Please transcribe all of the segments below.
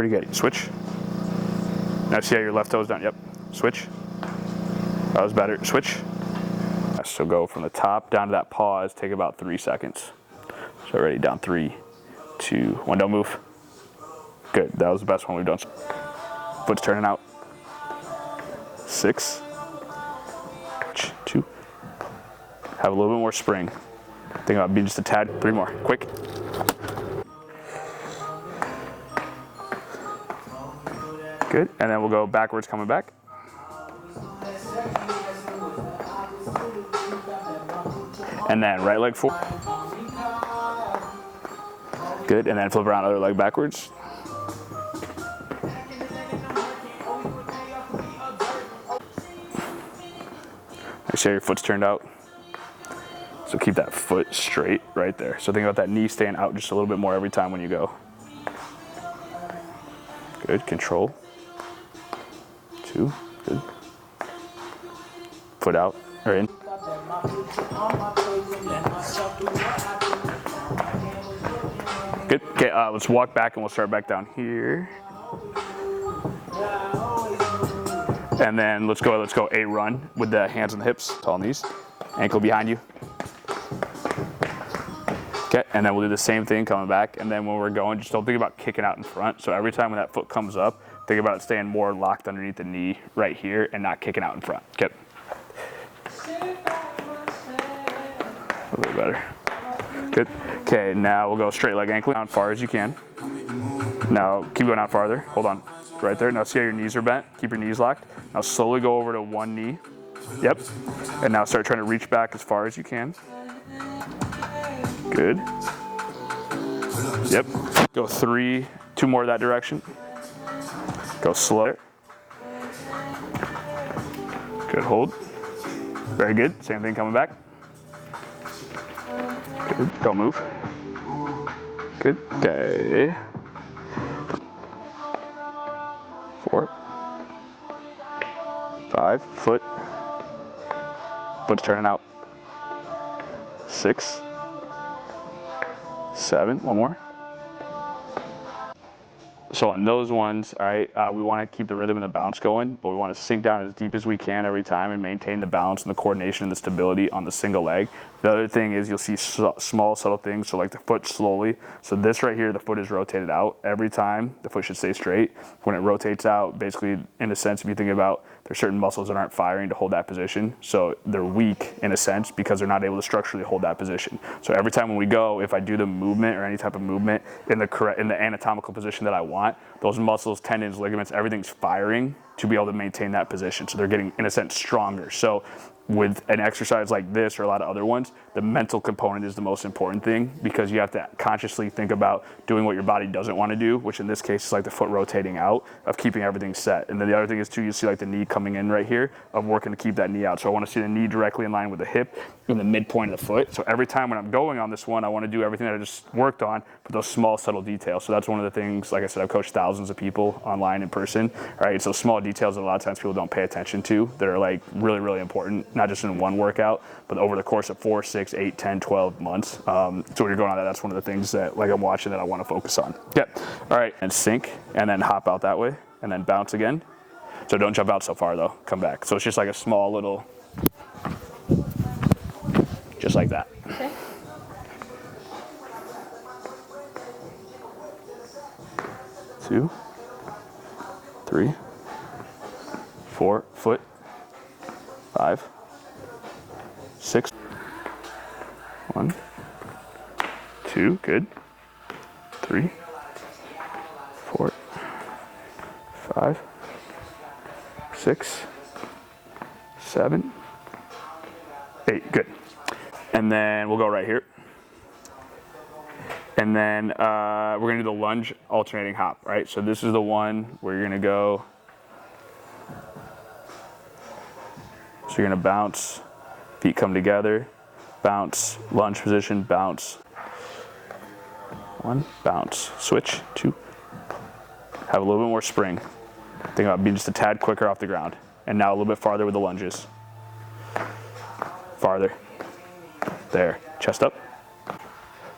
Pretty good. Switch. Now see how your left toe's down. Yep. Switch. That was better. Switch. So go from the top down to that pause. Take about 3 seconds. So ready, down 3, 2, 1. Don't move. Good. That was the best one we've done. Foot's turning out. 6, 2. Have a little bit more spring. Think about being just a tad. 3 more. Quick. Good. And then we'll go backwards, coming back. And then right leg forward. Good. And then flip around, other leg backwards. Make sure your foot's turned out. So keep that foot straight right there. So think about that knee staying out just a little bit more every time when you go. Good. Control. 2. Good. Foot out or in. Good. Okay, let's walk back and we'll start back down here. And then let's go a run with the hands on the hips, tall knees, ankle behind you. Okay, and then we'll do the same thing coming back. And then when we're going, just don't think about kicking out in front. So every time when that foot comes up, think about it staying more locked underneath the knee right here and not kicking out in front. Okay. A little better. Good. Okay, now we'll go straight leg ankle down far as you can. Now keep going out farther. Hold on. Right there. Now see how your knees are bent. Keep your knees locked. Now slowly go over to one knee. Yep. And now start trying to reach back as far as you can. Good. Yep. Go 3, 2 more that direction. Go slower. Good. Hold. Very good. Same thing coming back. Good. Don't move. Good. Okay. 4, 5. Foot's turning out. 6, 7. One more. So on those ones, all right, we want to keep the rhythm and the bounce going, but we want to sink down as deep as we can every time and maintain the balance and the coordination and the stability on the single leg. The other thing is you'll see small, subtle things, so like the foot slowly. So this right here, the foot is rotated out. Every time, the foot should stay straight. When it rotates out, basically, in a sense, if you think about, there's certain muscles that aren't firing to hold that position. So they're weak, in a sense, because they're not able to structurally hold that position. So every time when we go, if I do the movement or any type of movement in the anatomical position that I want, those muscles, tendons, ligaments, everything's firing to be able to maintain that position. So they're getting, in a sense, stronger. So with an exercise like this or a lot of other ones, the mental component is the most important thing, because you have to consciously think about doing what your body doesn't want to do, which in this case is like the foot rotating out, of keeping everything set. And then the other thing is too, you see like the knee coming in right here, of working to keep that knee out. So I want to see the knee directly in line with the hip in the midpoint of the foot. So every time when I'm going on this one, I want to do everything that I just worked on, but those small subtle details. So that's one of the things, like I said, I've coached thousands of people online in person, right? It's those small details that a lot of times people don't pay attention to that are like really, really important, not just in one workout, but over the course of 4, 6, 8, 10, 12 months. So when you're going on that's one of the things that like I'm watching that I want to focus on. Yep. All right, and sink, and then hop out that way, and then bounce again. So don't jump out so far though, come back. So it's just like a small little, just like that. Okay. Two, 3, 4, foot, 5, 6, 1, 2, good, 3, 4, 5, 6, 7, 8, good. And then we'll go right here. And then we're gonna do the lunge alternating hop, right? So this is the one where you're gonna go, so you're gonna bounce, feet come together, bounce, lunge position, bounce. 1, bounce, switch, 2. Have a little bit more spring. Think about being just a tad quicker off the ground. And now a little bit farther with the lunges. Farther. There, chest up.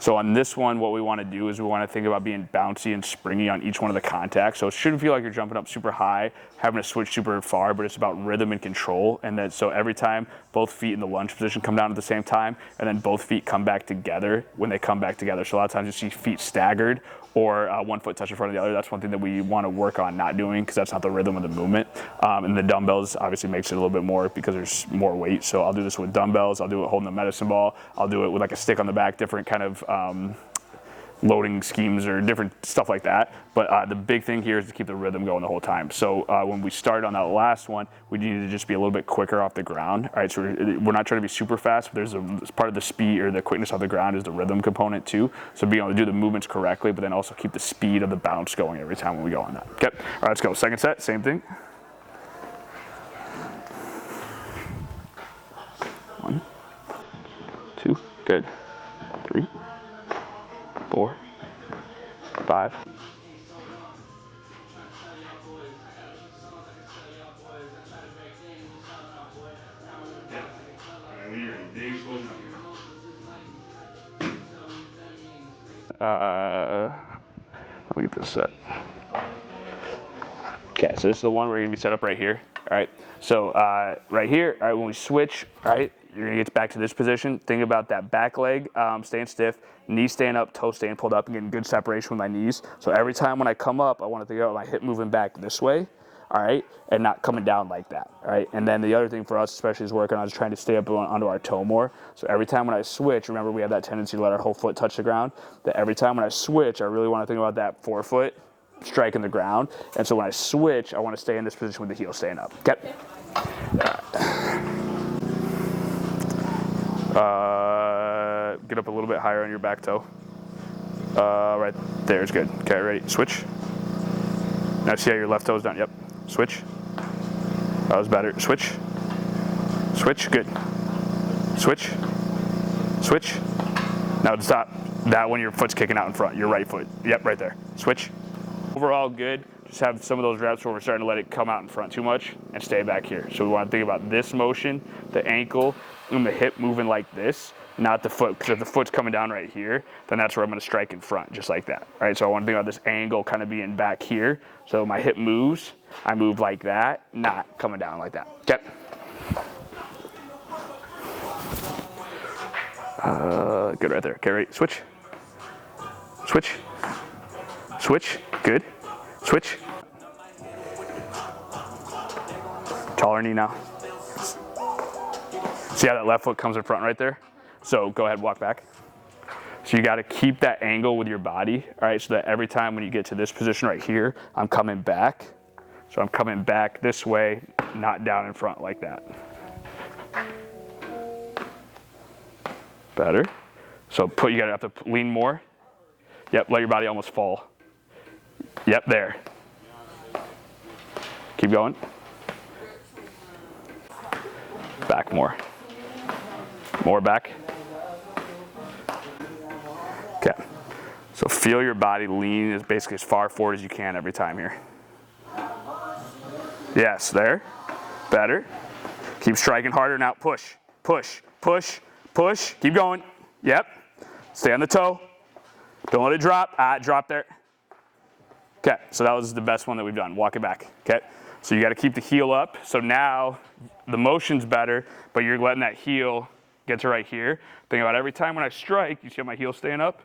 So on this one, what we want to do is we want to think about being bouncy and springy on each one of the contacts. So it shouldn't feel like you're jumping up super high, having to switch super far, but it's about rhythm and control. And then so every time both feet in the lunge position come down at the same time, and then both feet come back together when they come back together. So a lot of times you see feet staggered or one foot touch in front of the other. That's one thing that we want to work on not doing, because that's not the rhythm of the movement. And the dumbbells obviously makes it a little bit more because there's more weight. So I'll do this with dumbbells. I'll do it holding the medicine ball. I'll do it with like a stick on the back, different kind of loading schemes or different stuff like that. But the big thing here is to keep the rhythm going the whole time. So when we started on that last one, we needed to just be a little bit quicker off the ground. All right, so we're not trying to be super fast, but there's part of the speed or the quickness off the ground is the rhythm component too. So being able to do the movements correctly, but then also keep the speed of the bounce going every time when we go on that. Okay, all right, let's go. Second set, same thing. 1, 2, good. 3, 4, 5. Let me get this set. Okay, so this is the one where you're gonna be set up right here. All right, so right here, all right, when we switch, all right, you're gonna get back to this position. Think about that back leg staying stiff, knees staying up, toes staying pulled up, and getting good separation with my knees. So every time when I come up, I wanna think about my hip moving back this way, all right, and not coming down like that, all right? And then the other thing for us, especially is working on is trying to stay up onto our toe more. So every time when I switch, remember we have that tendency to let our whole foot touch the ground, that every time when I switch, I really wanna think about that forefoot striking the ground. And so when I switch, I wanna stay in this position with the heel staying up, okay? Get up a little bit higher on your back toe. Right there is good. Okay, ready, switch. Now see how your left toe's down, yep. Switch. That was better. Switch. Switch. Good. Switch. Switch. Now stop. That when your foot's kicking out in front. Your right foot. Yep, right there. Switch. Overall good. Just have some of those reps where we're starting to let it come out in front too much and stay back here. So we want to think about this motion, the ankle, and the hip moving like this, not the foot. Because if the foot's coming down right here, then that's where I'm going to strike in front, just like that. All right, so I want to think about this angle kind of being back here. So my hip moves, I move like that, not coming down like that. Okay. Good right there. Okay, ready? Switch. Switch. Switch. Good. Switch. Taller knee now. See how that left foot comes in front right there? So go ahead, walk back. So you got to keep that angle with your body, all right, so that every time when you get to this position right here, I'm coming back. So I'm coming back this way, not down in front like that. Better. So you got to have to lean more. Yep, let your body almost fall. Yep, there. Keep going. Back more. More back. Okay. So feel your body lean as basically as far forward as you can every time here. Yes, there. Better. Keep striking harder now. Push, push, push, push. Keep going. Yep. Stay on the toe. Don't let it drop. Drop there. Okay, so that was the best one that we've done. Walk it back, okay? So you gotta keep the heel up. So now the motion's better, but you're letting that heel get to right here. Think about every time when I strike, you see how my heel staying up?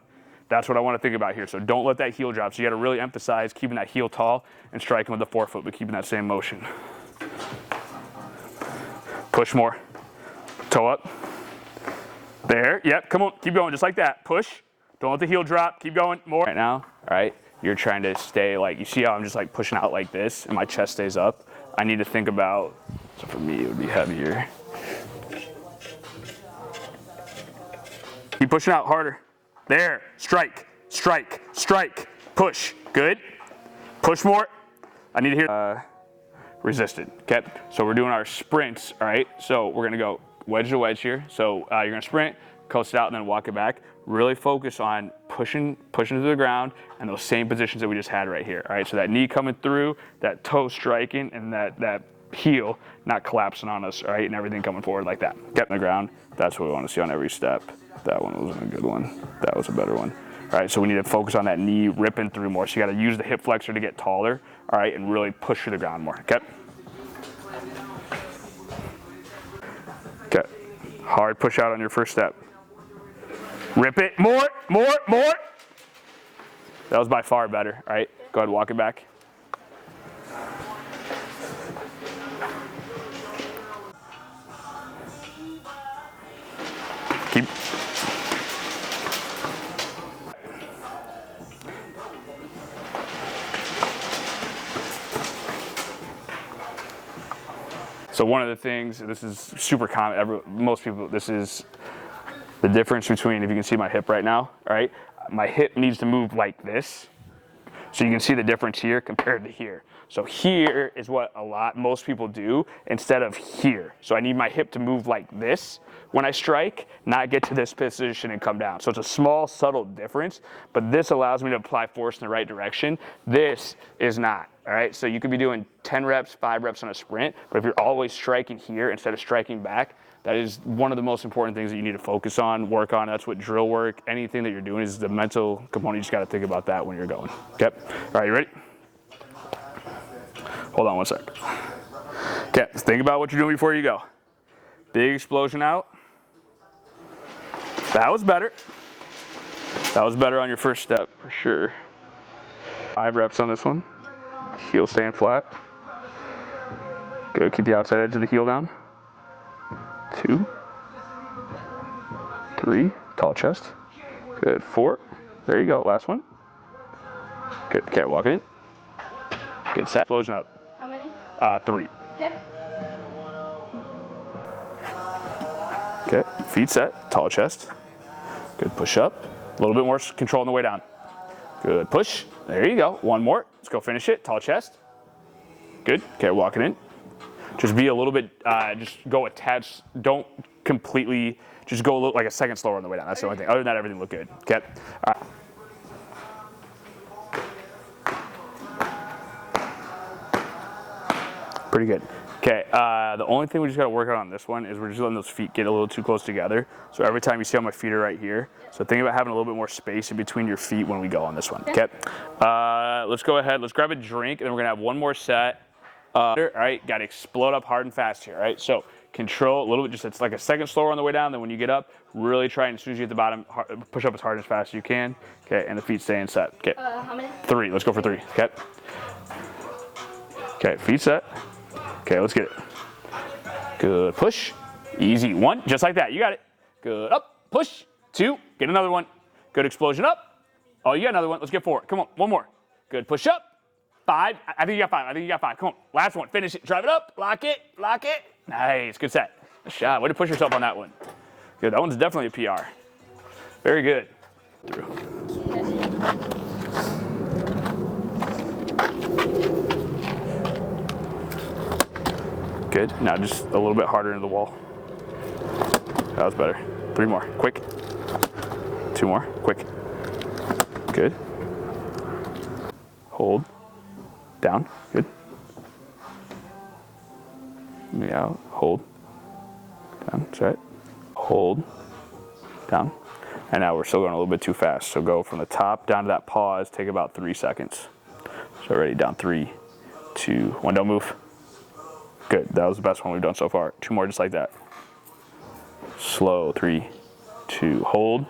That's what I wanna think about here. So don't let that heel drop. So you gotta really emphasize keeping that heel tall and striking with the forefoot, but keeping that same motion. Push more. Toe up. There, yep, come on, keep going, just like that. Push, don't let the heel drop, keep going, more. Right now, all right? You're trying to stay like, you see how I'm just like pushing out like this and my chest stays up? I need to think about, so for me it would be heavier. Keep pushing out harder. There, strike, strike, strike, push, good. Push more. I need to hear, resisted, okay? So we're doing our sprints, all right? So we're gonna go wedge to wedge here. So you're gonna sprint, coast it out, and then walk it back. Really focus on pushing to the ground and those same positions that we just had right here. All right, so that knee coming through, that toe striking, and that heel not collapsing on us, all right, and everything coming forward like that. Get in the ground. That's what we want to see on every step. That one wasn't a good one. That was a better one. All right, so we need to focus on that knee ripping through more. So you got to use the hip flexor to get taller, all right, and really push through the ground more. Okay. Okay. Hard push out on your first step. Rip it. More, more, more. That was by far better. All right, go ahead, walk it back. Keep. So one of the things, this is super common, most people, this is the difference between, if you can see my hip right now, all right? My hip needs to move like this. So you can see the difference here compared to here. So here is what most people do instead of here. So I need my hip to move like this when I strike, not get to this position and come down. So it's a small, subtle difference, but this allows me to apply force in the right direction. This is not, all right? So you could be doing 10 reps, 5 reps on a sprint, but if you're always striking here instead of striking back, that is one of the most important things that you need to focus on, work on. That's what drill work, anything that you're doing is the mental component. You just got to think about that when you're going. Okay, all right, you ready? Hold on one sec. Okay, think about what you're doing before you go. Big explosion out. That was better. That was better on your first step for sure. 5 reps on this one. Heel staying flat. Good, keep the outside edge of the heel down. 2, 3, tall chest. Good, 4. There you go, last one. Good, okay, walk it in. Good, set. Explosion up. How many? 3. Okay. Okay, feet set, tall chest. Good, push up. A little bit more control on the way down. Good, push. There you go. One more. Let's go finish it. Tall chest. Good. Okay, walk it in. Just be a little bit, just go a tad, don't completely, just go a little, like a second slower on the way down. That's the only thing. Other than that, everything looked good. Okay. All right. Pretty good. Okay, the only thing we just got to work on this one is we're just letting those feet get a little too close together. So every time you see how my feet are right here, so think about having a little bit more space in between your feet when we go on this one. Okay, let's go ahead. Let's grab a drink, and then we're gonna have one more set. All right, got to explode up hard and fast here. All right, so control a little bit. Just it's like a second slower on the way down. Then when you get up, really try and as soon as you hit the bottom, push up as hard and as fast as you can. Okay, and the feet staying set. Okay. How many? 3. Let's go for 3. Okay. Okay, feet set. Okay, let's get it. Good, push. Easy. 1, just like that. You got it. Good, up, push. 2, get another one. Good, explosion up. Oh, you got another one. Let's get 4. Come on, one more. Good, push up. 5, I think you got 5. I think you got 5. Come on, last one. Finish it. Drive it up. Lock it. Lock it. Nice, good set. Good shot. Way to push yourself on that one. Good, that one's definitely a PR. Very good. Through. Good. Now just a little bit harder into the wall. That was better. 3 more. Quick. 2 more. Quick. Good. Hold. Down. Good. Knee out. Hold. Down. That's right. Hold. Down. And now we're still going a little bit too fast. So go from the top down to that pause. Take about 3 seconds. So ready. Down. 3, 2, 1. Don't move. Good, that was the best one we've done so far. 2 more just like that. Slow, 3, 2, hold,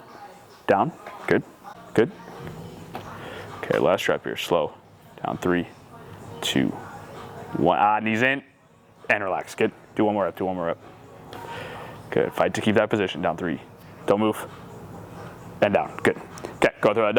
down, good, good. Okay, last rep here, slow, down, 3, 2, 1, knees in, and relax, good. Do one more rep, do one more rep. Good, fight to keep that position, down 3, don't move, and down, good. Okay, go through that.